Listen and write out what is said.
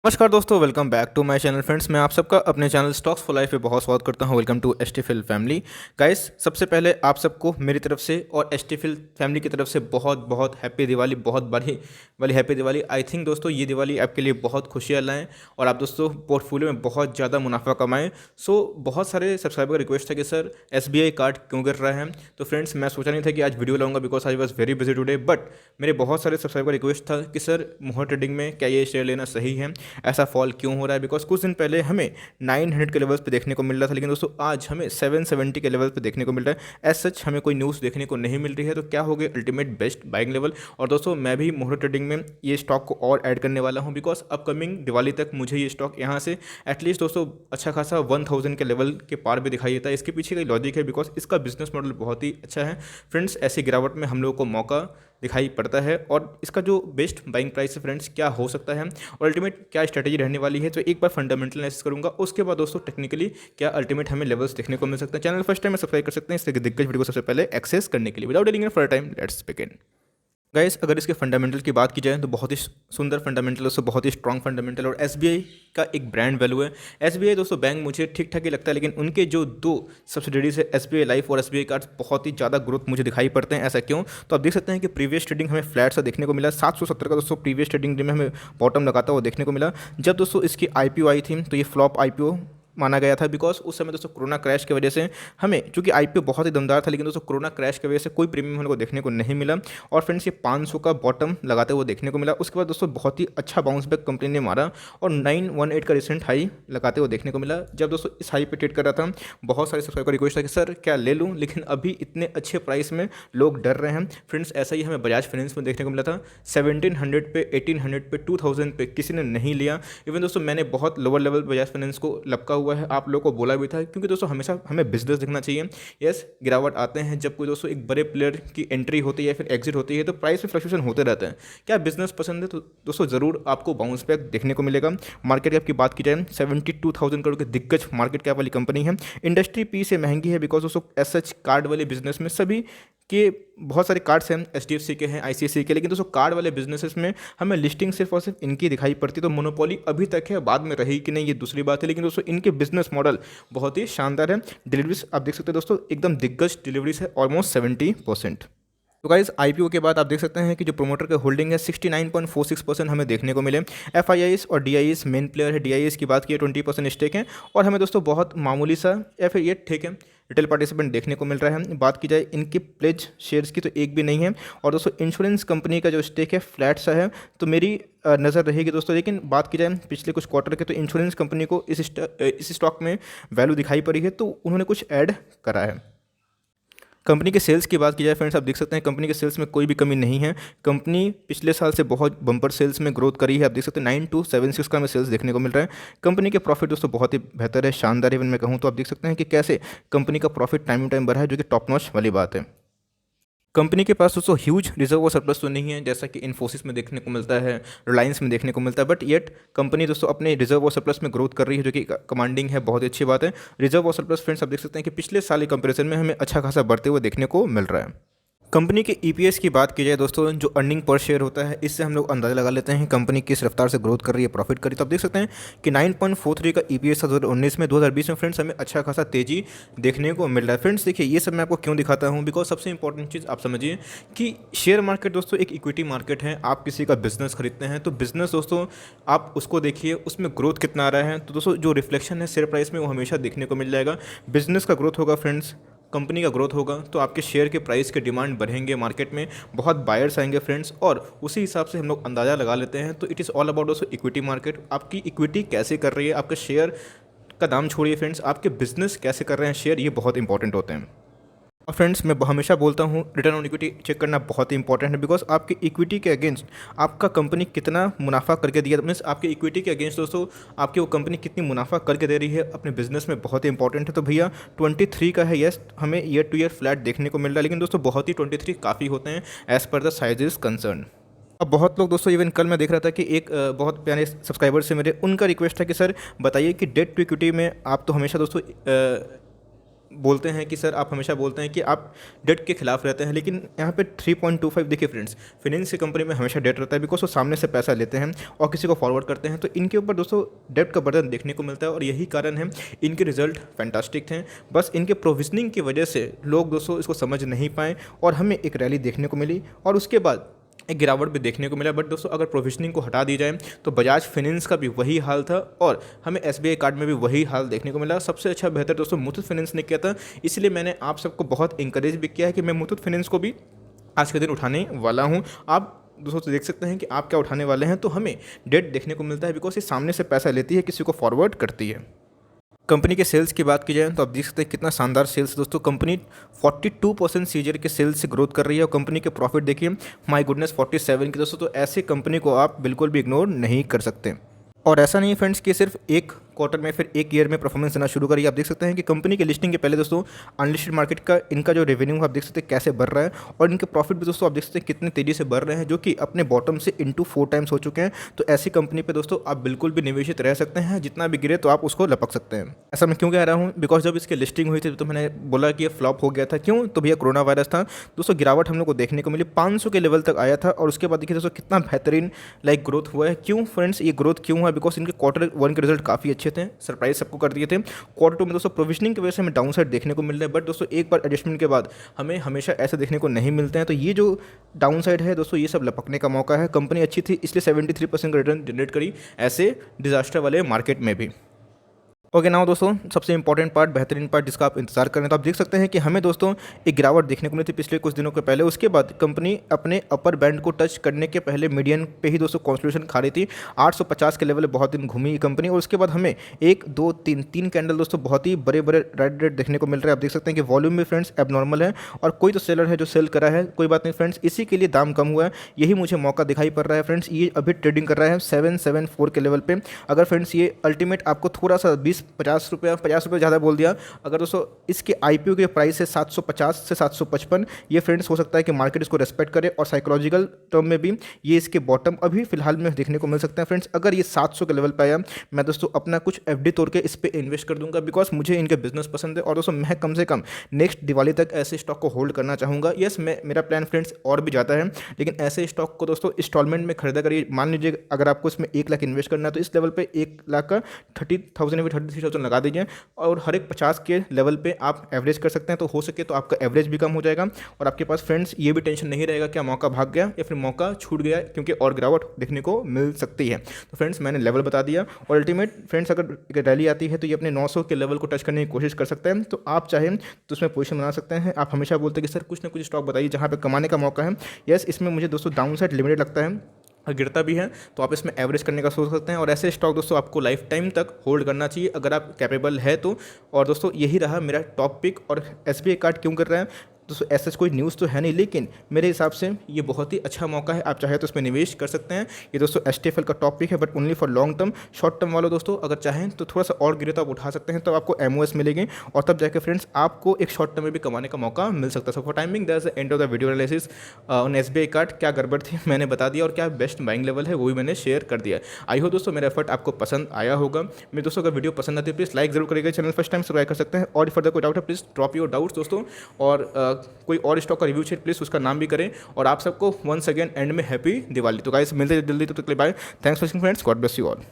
नमस्कार दोस्तों, welcome back to my channel friends. मैं आप सबका अपने चैनल स्टॉक्स फॉर लाइफ पे बहुत स्वागत करता हूं। वेलकम टू एसटीफिल फैमिली। गाइस, सबसे पहले आप सबको मेरी तरफ से और एसटीफिल फैमिली की तरफ से बहुत बहुत हैप्पी दिवाली, बहुत बड़ी वाली हैप्पी दिवाली। आई थिंक दोस्तों ये दिवाली आपके लिए बहुत खुशियाँ लाएँ और आप दोस्तों पोर्टफोलियो में बहुत ज़्यादा मुनाफा कमाएँ। बहुत सारे सब्सक्राइबर का रिक्वेस्ट था कि सर एसबीआई कार्ड क्यों गिर रहा है। तो फ्रेंड्स, मैं सोचा नहीं था कि आज वीडियो लाऊंगा because I was very busy today, but मेरे बहुत सारे सब्सक्राइबर का रिक्वेस्ट था कि सर मोहर ट्रेडिंग में क्या ये शेयर लेना सही है, ऐसा फॉल क्यों हो रहा है। बिकॉज कुछ दिन पहले हमें 900 के लेवल्स पे देखने को मिल रहा था, लेकिन दोस्तों आज हमें 770 के लेवल पे देखने को मिल रहा है। एज सच हमें कोई न्यूज़ देखने को नहीं मिल रही है। तो क्या हो गया अल्टीमेट बेस्ट बाइंग लेवल। और दोस्तों मैं भी मोहर ट्रेडिंग में ये स्टॉक को और ऐड करने वाला हूँ बिकॉज अपकमिंग दिवाली तक मुझे ये स्टॉक यहाँ से एटलीस्ट दोस्तों अच्छा खासा 1000 के लेवल के पार भी दिखाई देता है। इसके पीछे का लॉजिक है बिकॉज इसका बिजनेस मॉडल बहुत ही अच्छा है फ्रेंड्स। ऐसी गिरावट में हम लोगों को मौका दिखाई पड़ता है और इसका जो बेस्ट बाइंग प्राइस है फ्रेंड्स क्या हो सकता है और अल्टीमेट क्या स्ट्रेटेजी रहने वाली है। तो एक बार फंडामेंटल एनालिसिस करूंगा, उसके बाद दोस्तों टेक्निकली क्या अल्टीमेट हमें लेवल्स देखने को मिल सकते हैं। चैनल फर्स्ट टाइम में सब्सक्राइब कर सकते हैं इस तरह की दिग्गज वीडियो को सबसे पहले एक्सेस करने के लिए। Without delaying for time, let's begin. Guys, अगर इसके फंडामेंटल की बात की जाए तो बहुत ही सुंदर फंडामेंटल, उससे बहुत ही स्ट्रॉन्ग फंडामेंटल और एसबीआई का एक ब्रांड वैल्यू है। एसबीआई दोस्तों बैंक मुझे ठीक ठाक ही लगता है, लेकिन उनके जो दो सब्सिडरीज है एसबीआई लाइफ और एसबीआई कार्ड्स बहुत ही ज़्यादा ग्रोथ मुझे दिखाई पड़ते हैं। ऐसा क्यों? तो आप देख सकते हैं कि प्रीवियस ट्रेडिंग हमें फ्लैट सा देखने को मिला। 770 का दोस्तों प्रीवियस ट्रेडिंग में हमें बॉटम लगाता हुआ देखने को मिला। जब दोस्तों इसकी आईपीओ आई थी तो ये फ्लॉप आईपीओ माना गया था बिकॉज उस समय दोस्तों कोरोना क्रैश की वजह से हमें, चूंकि आईपीओ बहुत ही दमदार था, लेकिन दोस्तों कोरोना क्रैश की वजह से कोई प्रीमियम हमको देखने को नहीं मिला। और फ्रेंड्स ये 500 का बॉटम लगाते हुए देखने को मिला। उसके बाद दोस्तों बहुत ही अच्छा बाउंस बैक कंपनी ने मारा और 918 का रिसेंट हाई लगाते हुए देखने को मिला। जब दोस्तों इस हाई पे ट्रेड कर रहा था, बहुत सारे सब्सक्राइबर का रिक्वेस्ट था कि सर क्या ले लूँ, लेकिन अभी इतने अच्छे प्राइस में लोग डर रहे हैं। फ्रेंड्स ऐसा ही हमें बजाज फाइनेंस में देखने को मिला था। 1700 पे, 1800 पे, 2000 पे किसी ने नहीं लिया। इवन दोस्तों मैंने बहुत लोअर लेवल बजाज फाइनेंस को लपका हुआ है, आप लोगों को बोला भी था, क्योंकि दोस्तों हमेशा हमें बिजनेस देखना चाहिए। यस, गिरावट आते हैं जब कोई दोस्तों एक बड़े प्लेयर की एंट्री होती है या फिर एग्जिट होती है तो प्राइस में फ्लक्चुएशन होते रहते हैं। क्या बिजनेस पसंद है तो दोस्तों ज़रूर आपको बाउंस बैक देखने को मिलेगा। मार्केट कैप की बात की जाए 72,000 करोड़ की दिग्गज मार्केट कैप वाली कंपनी है। इंडस्ट्री पी से महंगी है बिकॉज दोस्तों एस सच कार्ड वाले बिजनेस में सभी के बहुत सारे कार्ड्स हैं, एचडीएफसी के हैं, आईसीआईसीआई के, लेकिन दोस्तों कार्ड वाले बिजनेसेस में हमें लिस्टिंग सिर्फ और सिर्फ इनकी दिखाई पड़ती है। तो मोनोपोली अभी तक है, बाद में रही कि नहीं ये दूसरी बात है, लेकिन दोस्तों इनके बिजनेस मॉडल बहुत ही शानदार है। डिलीवरीज आप देख सकते हैं दोस्तों एकदम दिग्गज डिलीवरीज है, ऑलमोस्ट 70%। तो गाइस आईपीओ के बाद आप देख सकते हैं कि जो प्रोमोटर का होल्डिंग है 69.46% हमें देखने को मिले। एफआईआईस और डीआईएस मेन प्लेयर है। डीआईएस की बात की 20% स्टेक है और हमें दोस्तों बहुत मामूली सा या फिर ये ठीक है रिटेल पार्टिसिपेंट देखने को मिल रहा है। बात की जाए इनकी प्लेज शेयर्स की तो एक भी नहीं है। और दोस्तों इंश्योरेंस कंपनी का जो स्टेक है फ्लैट सा है, तो मेरी नज़र रहेगी दोस्तों। लेकिन बात की जाए पिछले कुछ क्वार्टर के, तो इंश्योरेंस कंपनी को इस स्टॉक में वैल्यू दिखाई पड़ी है, तो उन्होंने कुछ ऐड करा है। कंपनी के सेल्स की बात की जाए फ्रेंड्स, आप देख सकते हैं कंपनी के सेल्स में कोई भी कमी नहीं है। कंपनी पिछले साल से बहुत बम्पर सेल्स में ग्रोथ करी है। आप देख सकते हैं 9276 का हमें सेल्स देखने को मिल रहा है। कंपनी के प्रॉफिट दोस्तों बहुत ही बेहतर है, शानदार है। इवन मैं कहूँ तो आप देख सकते हैं कि कैसे कंपनी का प्रॉफिट टाइम टू टाइम बढ़ा है, जो कि टॉप नॉच वाली बात है। कंपनी के पास दोस्तों ह्यूज रिजर्व और सरप्लस तो नहीं है जैसा कि इन्फोसिस में देखने को मिलता है, रिलायंस में देखने को मिलता है, बट येट कंपनी दोस्तों अपने रिजर्व और सरप्लस में ग्रोथ कर रही है, जो कि कमांडिंग है, बहुत ही अच्छी बात है। रिजर्व और सरप्लस फ्रेंड्स आप देख सकते हैं कि पिछले साल के कंपेरिजन में हमें अच्छा खासा बढ़ते हुए देखने को मिल रहा है। कंपनी के ईपीएस की बात की जाए दोस्तों, जो अर्निंग पर शेयर होता है, इससे हम लोग अंदाजा लगा लेते हैं कंपनी किस रफ्तार से ग्रोथ कर रही है, प्रॉफिट कर रही है। तो आप देख सकते हैं कि 9.43 का ईपीएस था 2019 में। 2020 में फ्रेंड्स हमें अच्छा खासा तेजी देखने को मिल रहा है। फ्रेंड्स देखिए ये सब मैं आपको क्यों दिखाता हूँ, बिकॉज सबसे इंपॉर्टेंट चीज़ आप समझिए कि शेयर मार्केट दोस्तों एक इक्विटी मार्केट है। आप किसी का बिजनेस खरीदते हैं तो बिजनेस दोस्तों आप उसको देखिए उसमें ग्रोथ कितना आ रहा है, तो दोस्तों जो रिफ्लेक्शन है शेयर प्राइस में वो हमेशा देखने को मिल जाएगा। बिजनेस का ग्रोथ होगा फ्रेंड्स, कंपनी का ग्रोथ होगा, तो आपके शेयर के प्राइस के डिमांड बढ़ेंगे, मार्केट में बहुत बायर्स आएंगे फ्रेंड्स, और उसी हिसाब से हम लोग अंदाज़ा लगा लेते हैं। तो इट इज़ ऑल अबाउट दोस्तों इक्विटी मार्केट। आपकी इक्विटी कैसे कर रही है, आपका शेयर का दाम छोड़िए फ्रेंड्स, आपके बिजनेस कैसे कर रहे हैं शेयर, ये बहुत इंपॉर्टेंट होते हैं। और फ्रेंड्स मैं हमेशा बोलता हूँ रिटर्न ऑन इक्विटी चेक करना बहुत ही इंपॉर्टेंट है, बिकॉज आपकी इक्विटी के अगेंस्ट आपका कंपनी कितना मुनाफा करके दिया, मीन्स आपकी इक्विटी के अगेंस्ट दोस्तों आपकी वो कंपनी कितनी मुनाफा करके दे रही है अपने बिजनेस में, बहुत ही इंपॉर्टेंट है। तो भैया 23 का है, यस हमें ईयर टू ईयर फ्लैट देखने को मिल रहा है, लेकिन दोस्तों बहुत ही 23 काफ़ी होते हैं as per the size is concern. अब बहुत लोग दोस्तों, इवन कल मैं देख रहा था कि एक बहुत प्यारे सब्सक्राइबर से मेरे, उनका रिक्वेस्ट था कि सर बताइए कि डेट टू इक्विटी में आप तो हमेशा दोस्तों बोलते हैं कि सर आप हमेशा बोलते हैं कि आप डेट के खिलाफ रहते हैं, लेकिन यहाँ पे 3.25 देखिए फ्रेंड्स, फाइनेंस की कंपनी में हमेशा डेट रहता है, बिकॉज वो सामने से पैसा लेते हैं और किसी को फॉरवर्ड करते हैं, तो इनके ऊपर दोस्तों डेट का बर्डन देखने को मिलता है और यही कारण है इनके रिजल्ट फैंटास्टिक थे। बस इनके प्रोविजनिंग की वजह से लोग दोस्तों इसको समझ नहीं पाए और हमें एक रैली देखने को मिली और उसके बाद एक गिरावट भी देखने को मिला। बट दोस्तों अगर प्रोविजनिंग को हटा दी जाए तो बजाज फाइनेंस का भी वही हाल था और हमें एसबीआई कार्ड में भी वही हाल देखने को मिला। सबसे अच्छा बेहतर दोस्तों मुथूट फाइनेंस ने किया था, इसलिए मैंने आप सबको बहुत इंकरेज भी किया है कि मैं मुथूट फाइनेंस को भी आज के दिन उठाने वाला हूँ। आप दोस्तों तो देख सकते हैं कि आप क्या उठाने वाले हैं, तो हमें डेट देखने को मिलता है बिकॉज ये सामने से पैसा लेती है, किसी को फॉरवर्ड करती है। कंपनी के सेल्स की बात की जाए तो आप देख सकते हैं कितना शानदार सेल्स दोस्तों, कंपनी 42% सीजर के सेल्स से ग्रोथ कर रही है और कंपनी के प्रॉफिट देखिए माय गुडनेस 47 की दोस्तों। तो ऐसी कंपनी को आप बिल्कुल भी इग्नोर नहीं कर सकते। और ऐसा नहीं है फ्रेंड्स कि सिर्फ एक क्वार्टर में फिर एक ईयर में परफॉर्मेंस देना शुरू करिए। आप देख सकते हैं कि कंपनी की लिस्टिंग के पहले दोस्तों अनलिस्टेड मार्केट का इनका जो रेवेन्यू आप देख सकते हैं कैसे बढ़ रहा है और इनके प्रॉफिट भी दोस्तों आप देख सकते हैं कितने तेजी से बढ़ रहे हैं, जो कि अपने बॉटम से इंटू 4 टाइम्स हो चुके हैं। तो ऐसी कंपनी पे दोस्तों आप बिल्कुल भी निवेशित रह सकते हैं, जितना भी गिरे तो आप उसको लपक सकते हैं। ऐसा मैं क्यों कह रहा हूँ, बिकॉज जब इसकी लिस्टिंग हुई थी तो मैंने बोला कि ये फ्लॉप हो गया था। क्यों? तो भैया कोरोना वायरस था दोस्तों, गिरावट हम लोग को देखने को मिली, 500 के लेवल तक आया था और उसके बाद देखिए दोस्तों कितना बेहतरीन ग्रोथ हुआ है। क्यों फ्रेंड्स ये ग्रोथ क्यों हुआ? बिकॉज इनके क्वार्टर 1 के रिजल्ट काफ़ी अच्छे थे, सरप्राइज को कर दिए थे। क्वार्टर 2 में दोस्तों प्रोविजनिंग की वजह से हमें डाउन साइड देखने को मिल रहा है, बट दोस्तों एक बार एडजस्टमेंट के बाद हमें हमेशा ऐसे देखने को नहीं मिलते हैं। तो ये जो डाउन साइड है दोस्तों, ये सब लपकने का मौका है। कंपनी अच्छी थी इसलिए 73% का रिटर्न जनरेट करी ऐसे डिजास्टर वाले मार्केट में भी। ओके नाउ दोस्तों सबसे इंपॉर्टेंट पार्ट, बेहतरीन पार्ट जिसका आप इंतजार कर रहे हैं, तो आप देख सकते हैं कि हमें दोस्तों एक गिरावट देखने को मिली थी पिछले कुछ दिनों के पहले। उसके बाद कंपनी अपने अपर बैंड को टच करने के पहले मीडियन पे ही दोस्तों कॉन्स्टिट्यूशन खा रही थी। 850 के लेवल बहुत दिन घूमी ये कंपनी और उसके बाद हमें 1 2 3 कैंडल दोस्तों बहुत ही बड़े बड़े रेड देखने को मिल रहे हैं। आप देख सकते हैं कि वॉल्यूम में फ्रेंड्स एबनॉर्मल है और कोई तो सेलर है जो सेल करा है, कोई बात नहीं फ्रेंड्स, इसी के लिए दाम कम हुआ है। यही मुझे मौका दिखाई पड़ रहा है फ्रेंड्स। ये अभी ट्रेडिंग कर रहा है 774 के लेवल पे। अगर फ्रेंड्स ये अल्टीमेट आपको थोड़ा सा 20-50 रुपये ज़्यादा बोल दिया, अगर दोस्तों इसके आईपीओ के प्राइस है 750 से 755, ये फ्रेंड्स हो सकता है कि मार्केट इसको रेस्पेक्ट करे और साइकोलॉजिकल टर्म में भी ये इसके बॉटम अभी फिलहाल में देखने को मिल सकते हैं फ्रेंड्स। अगर ये 700 के लेवल पे आया, मैं दोस्तों अपना कुछ एफडी तोड़ के इस पर इन्वेस्ट कर दूंगा, बिकॉज मुझे इनके बिजनेस पसंद है और दोस्तों मैं कम से कम नेक्स्ट दिवाली तक ऐसे स्टॉक को होल्ड करना चाहूँगा। यस मेरा प्लान फ्रेंड्स और भी जाता है, लेकिन ऐसे स्टॉक को दोस्तों इंस्टॉलमेंट में खरीदा करिए। मान लीजिए अगर आपको इसमें 1 लाख इन्वेस्ट करना है तो इस लेवल पे 1 लाख का 30,000 या 33,000 लगा दीजिए और हर एक 50 के लेवल पे आप एवरेज कर सकते हैं। तो हो सके तो आपका एवरेज भी कम हो जाएगा और आपके पास फ्रेंड्स ये भी टेंशन नहीं रहेगा क्या मौका भाग गया या फिर मौका छूट गया, क्योंकि और गिरावट देखने को मिल सकती है। तो फ्रेंड्स मैंने लेवल बता दिया और अल्टीमेट फ्रेंड्स अगर रैली आती है तो ये अपने 900 के लेवल को टच करने की कोशिश कर सकते हैं। तो आप चाहें तो उसमें पोजीशन बना सकते हैं। आप हमेशा बोलते हैं कि सर कुछ ना कुछ स्टॉक बताइए जहाँ पे कमाने का मौका है। यस इसमें मुझे दोस्तों डाउन साइड लिमिटेड लगता है और गिरता भी है, तो आप इसमें एवरेज करने का सोच सकते हैं और ऐसे स्टॉक दोस्तों आपको लाइफ टाइम तक होल्ड करना चाहिए अगर आप कैपेबल है तो। और दोस्तों यही रहा मेरा टॉप पिक। और एसबीआई कार्ड क्यों कर रहा है दोस्तों, ऐसा कोई न्यूज़ तो है नहीं, लेकिन मेरे हिसाब से ये बहुत ही अच्छा मौका है। आप चाहे तो इसमें निवेश कर सकते हैं। ये दोस्तों एसटीएफएल का टॉपिक है, but only for long term. Short term वालों दोस्तों अगर चाहें तो थोड़ा सा और गिरे तो आप उठा सकते हैं, तब आपको एमओएस मिलेंगे और तब जाकर फ्रेंड्स आपको एक शॉर्ट टर्म में भी कमाने का मौका मिल सकता है। So for timing that's the end of the video analysis on SBI card. क्या गड़बड़ थी मैंने बता दिया और क्या बेस्ट बाइंग लेवल है वो भी मैंने शेयर कर दिया। आई हो दोस्तों मेरा एफर्ट आपको पसंद आया होगा। मेरे दोस्तों अगर वीडियो पसंद आती है प्लीज़ लाइक जरूर करिएगा, चैनल फर्स्ट टाइम सब्सक्राइब कर सकते हैं और फर्दर कोई डाउट है प्लीज़ ड्रॉप योर डाउट्स दोस्तों। और कोई और स्टॉक का रिव्यू चाहिए प्लीज़ उसका नाम भी करें। और आप सबको वंस अगेन एंड में हैप्पी दिवाली। तो गाइस मिलते हैं जल्दी, तो तक के लिए bye. Thanks for watching friends, God bless you all.